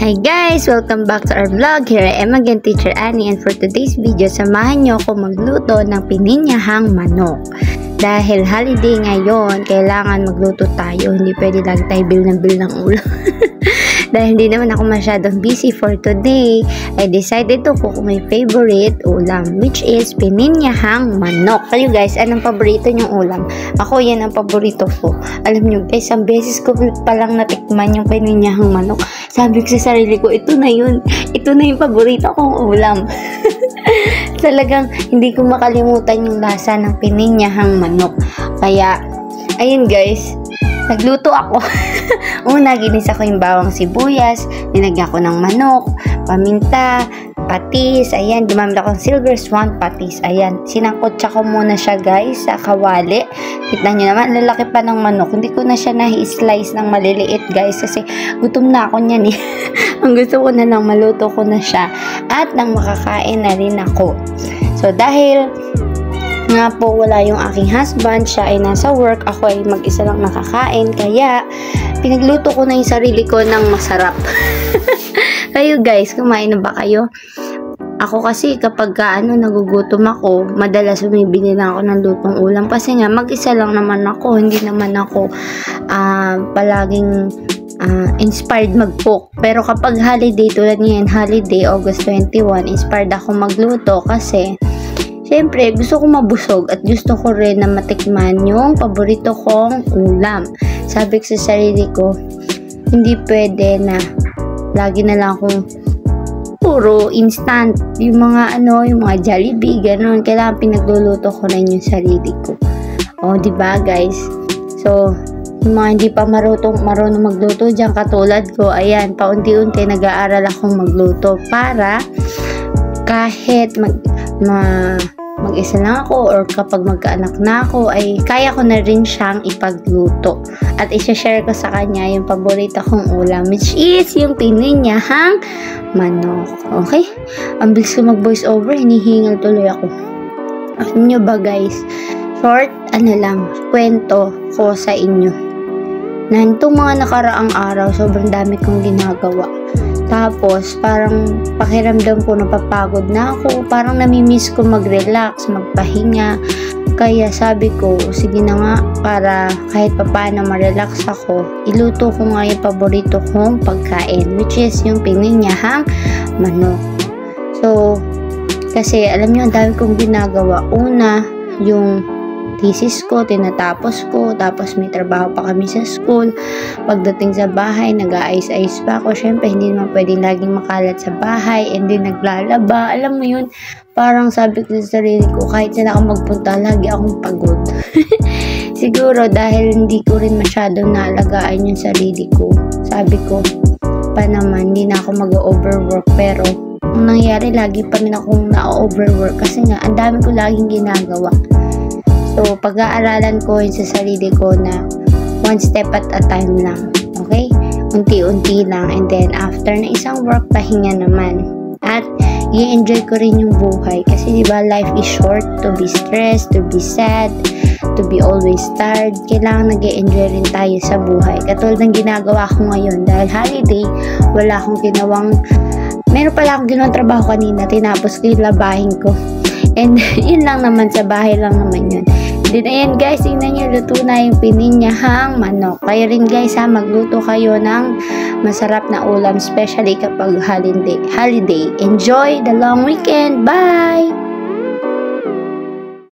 Hi guys! Welcome back to our vlog. Here I am again, Teacher Annie, and for today's video, samahan nyo ako magluto ng pininyahang manok. Dahil holiday ngayon, kailangan magluto tayo. Hindi pwede lagi tayo bil ng ulam. Dahil hindi naman ako masyadong busy for today, I decided to cook my favorite ulam, which is pininyahang manok. Kayo guys, anong paborito nyong ulam? Ako, yan ang paborito ko. Alam nyo guys, isang beses ko palang natikman yung pininyahang manok. Sabi ko sa sarili ko, ito na yun. Ito na yung paborito kong ulam. Talagang hindi ko makalimutan yung lasa ng pininyahang manok. Kaya, ayun guys, nagluto ako. Una, ginisa ko yung bawang sibuyas, nilagyan ko ng manok, paminta, patis, ayan, gumamit ako ng silver swan patis, ayan, sinangkotsa ko muna siya guys sa kawali. Kita nyo naman, lalaki pa ng manok, hindi ko na siya na-slice ng maliliit guys, kasi gutom na ako niyan eh. Ang gusto ko na lang, maluto ko na siya, at nang makakain na rin ako. So, dahil nga po wala yung aking husband, siya ay nasa work, ako ay mag-isa lang nakakain, kaya pinagluto ko na yung sarili ko ng masarap. Kayo guys, kumain na ba kayo? Ako kasi kapag nagugutom ako, madalas bumibili na ako ng lutong ulam kasi nga mag-isa lang naman ako, hindi naman ako palaging inspired mag-cook. Pero kapag holiday, tulad ngayon, holiday, August 21, inspired ako magluto kasi siyempre, gusto ko mabusog at gusto ko rin na matikman yung paborito kong ulam. Sabi ko sa sarili ko, hindi pwede na lagi na lang akong puro instant. Yung mga yung mga Jollibee, ganun. Kailangan pinagluluto ko rin yung sarili ko. O, diba guys? So, yung mga hindi pa marunong magluto dyan, katulad ko, ayan, paunti-unti nag-aaral akong magluto para kahit mag-isa lang ako or kapag magkaanak na ako ay kaya ko na rin siyang ipagluto at i-share ko sa kanya yung paborito kong ulam, which is yung pininyahang manok. Okay? Ang bilis ko mag voice over, hinihingal tuloy ako. Ano nyo ba guys? Short, kwento ko sa inyo na itong mga nakaraang araw, sobrang dami kong ginagawa. Tapos, parang pakiramdam ko napapagod na ako. Parang namimiss ko mag-relax, magpahinga. Kaya sabi ko, sige na nga, para kahit papaano ma-relax ako, iluto ko nga yung paborito kong pagkain, which is yung pininyahang manok. So, kasi alam nyo, ang dami kong ginagawa. Una, yung thesis ko, tinatapos ko, tapos may trabaho pa kami sa school. Pagdating sa bahay, nag-aayos-ayos pa ako. Syempre, hindi naman pwedeng laging makalat sa bahay, and then naglalaba. Alam mo yun, parang sabi ko sa sarili ko, kahit saan ako magpunta, lagi akong pagod. Siguro, dahil hindi ko rin masyado naalagaan yung sarili ko. Sabi ko, pa naman, hindi na ako mag-overwork, pero ang nangyari, lagi pa rin akong na-overwork kasi nga, ang dami ko laging ginagawa. So, pag-aaralan ko yun sa sarili ko na one step at a time lang. Okay? Unti-unti lang. And then, after na isang work, pahinga naman. At, i-enjoy ko rin yung buhay. Kasi, diba, life is short to be stressed, to be sad, to be always tired. Kailangan nag-enjoy rin tayo sa buhay. Katulad ng ginagawa ko ngayon. Dahil holiday, wala akong ginawang, meron pala akong ginawang trabaho kanina. Tinapos ko yung labahin ko. And, yun lang naman, sa bahay lang naman yun. Then, ayan guys, tingnan nyo, luto na yung pininyahang manok. Kaya rin guys magluto kayo ng masarap na ulam, especially kapag holiday. Enjoy the long weekend. Bye!